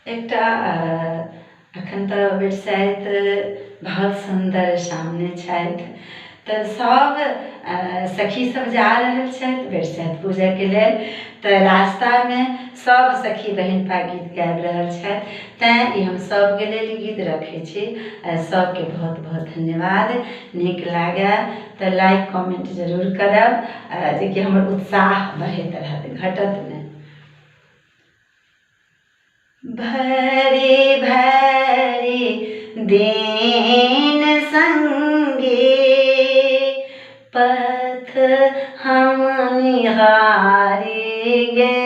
एकटा एखन तऽ बरसाइत बहुत सुन्दर सामने छथि, तऽ सब सखी सब जा रहल छथि बरसाइत पूजयके लेल। तऽ रास्तामे सब सखी बहिनपा गीत गाबि रहल छथि, तैँ ई हम सबके लेल गीत रखै छी। सबके बहुत बहुत धन्यवाद। नीक लागय तऽ लाइक कमेंट जरूर करब, जेकि हमर उत्साह बढ़ैत रहत, घटत नहि। भरी भरी दिन संगी पथ हम निहारी गे,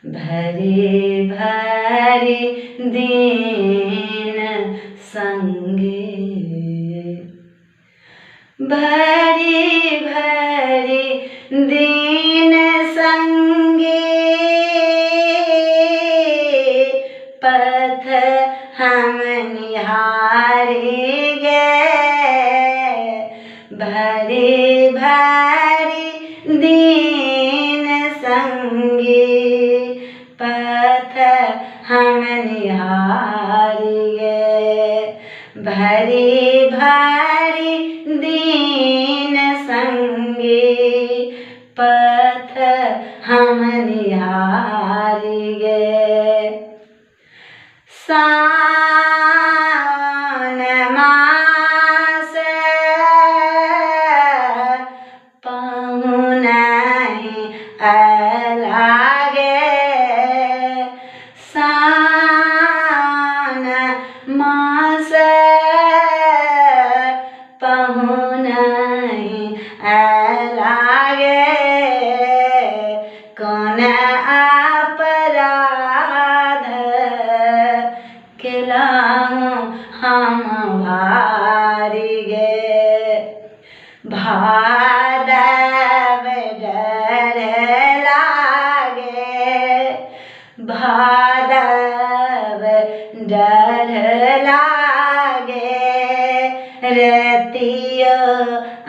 भरी भरी दिन संगी, भरी भरी दिन संगी पथ हम निहारी गे, भरी भरी दिन संगी पथ हम निहारी गे, भरी भरी दिन संगी पथ हम निहारी गे। सावन मास पहुनहि अयला गे, सावन मास पहुनहि अयला गे, कोन अपराध केलहुँ हम भारी गे, भादव डर लागे, भादव डर लागे, रतियो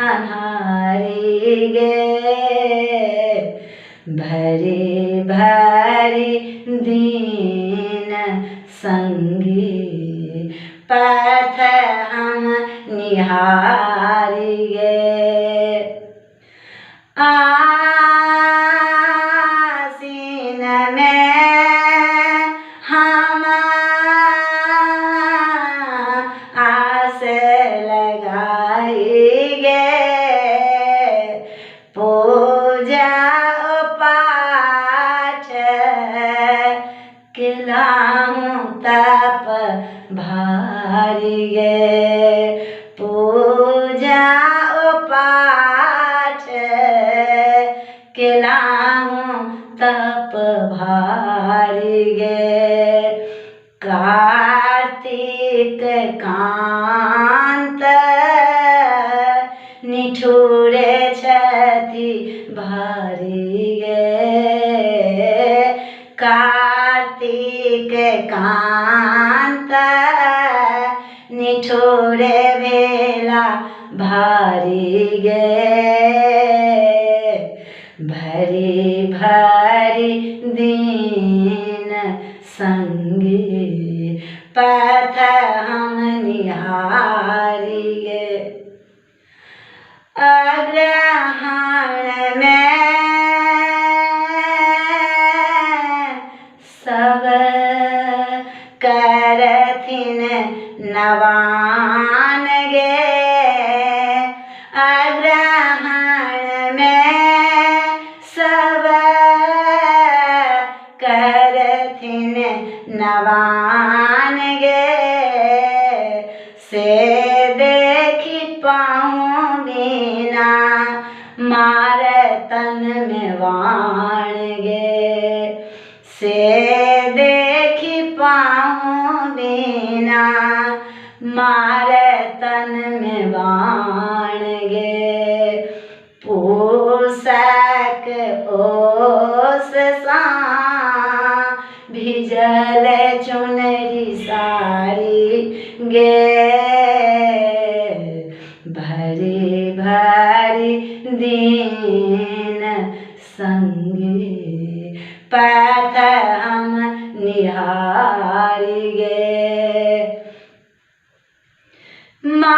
अन्हारी गे, भरी भरी दिन संगी पथ हम निहारी गे, आसीन में हम आस लगाई गे, पूजा पाठ केलहुँ तप भारी गे, पूजा पाठ केलहुँ तप भारी गे, कार्तिक कान्त निठुरे छथि भारी गे, कार्तिक कान्त निठुरे भेला भारी गे, भरी भरी दिन संगी पथ हम निहारी गे, अग्रहायण में सब करथिन नवान गे, अग्रहायण में सब करथिन नवान गे, से देखी पाऊँ बिना मार तन में वाण गे, से देखी पाऊँ बिना मार तन में बाण गे, पूषक ओस सा भिजल चुनरी साड़ी गे, भरी भरी दिन संगी पथ हम निहारी गे। माघक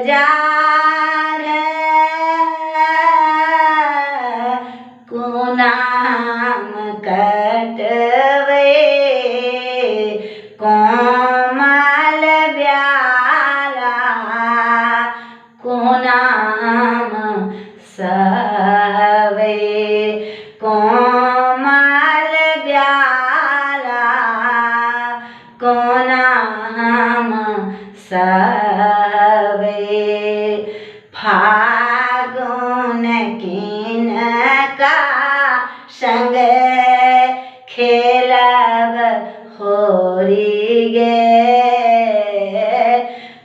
जार कुनाम कटवे कोमल ब्याला कुनाम सवे कोमल ब्याला कोनाम सवे। फागुन किनका संग खेलब होरी गे।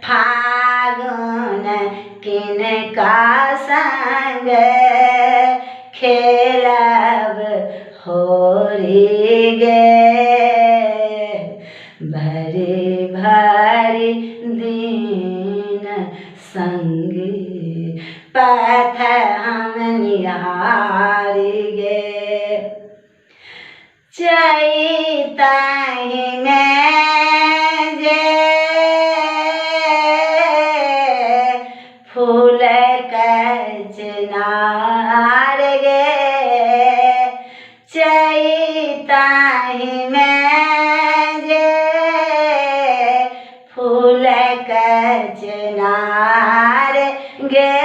फागुन किनका संग खेलब होरी गे। भरी भरी दीन संगी पथ हम निहारी गे। चैतहि में जे फूल कचनार गे। चैतहि में जे फूल कचनार गे।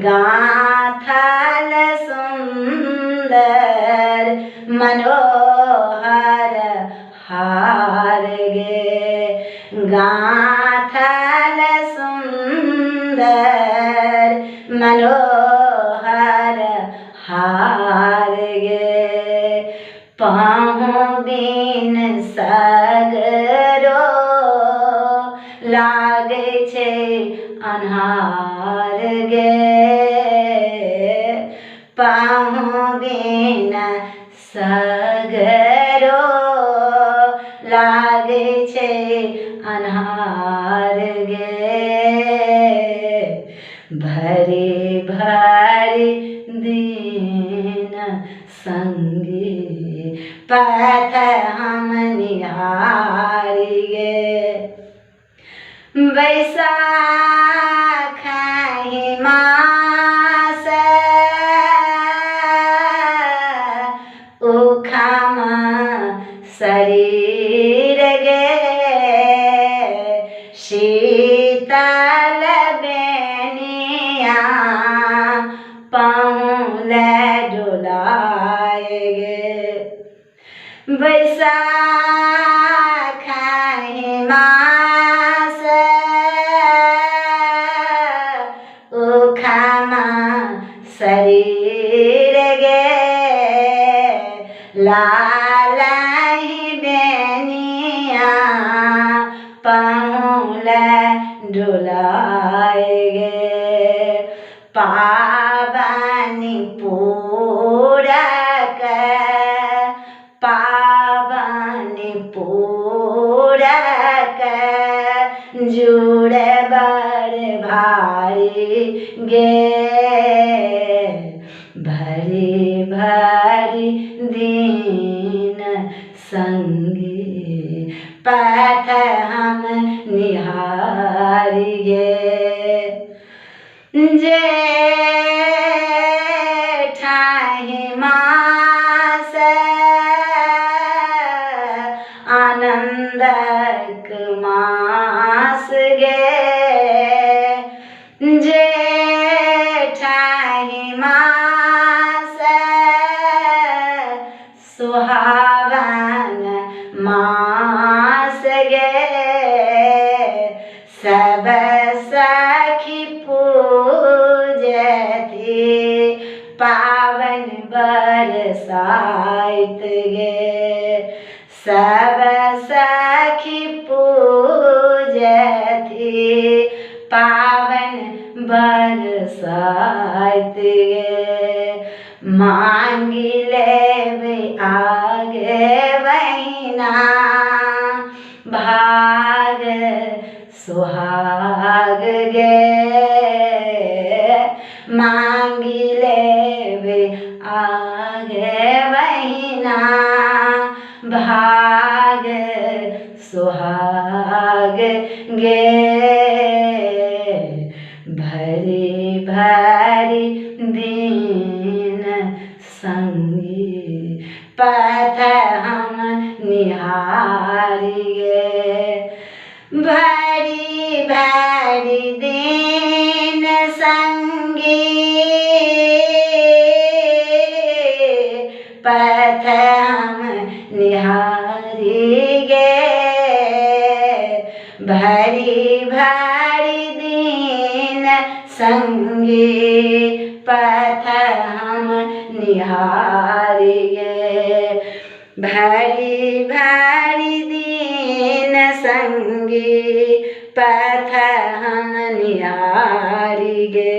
गाथल सुंदर मनोहर हार गे। गाथल सुंदर मनोहर हार गे। पाहु बिन सगरो लागे छे अन्हार गे। पाहु बिन सगरो लागे छे अन्हार गे। भरी भरी दीन संगी पथ हम निहारी गे। बैसाखहि मास उखम शरीर गे। शीतल बेनिया पाँव डोलाए गे। बैसाखहि मास उखम शरीर गे। लालहि बेनिया पाँव डोलाए गे। पाबनि पूरक पाबनि पूरक जुड़े बड़ भारी गे। भरी भरी दीन संगी पथ हम निहारी गे। जेठहि मास आनंदक मास गे। जेठहि मास सुहावन मास गे। सब सखी पूजती पावन बरसाइत गे। सब सखी पूजती पावन बरसाइत गे। मांगी लेवे आगे बहिना भाग सुहाग गे। मांगी लेवे आगे बहिना भाग सुहाग गे भरी भरी दिन संगी पथ हम निहारिए भरी भरी दिन संगी पथ हम निहारिए भरी भरी दिन संगी पथ हम निहारिए भरी भरी दिन संगी पथ हम निहारिए।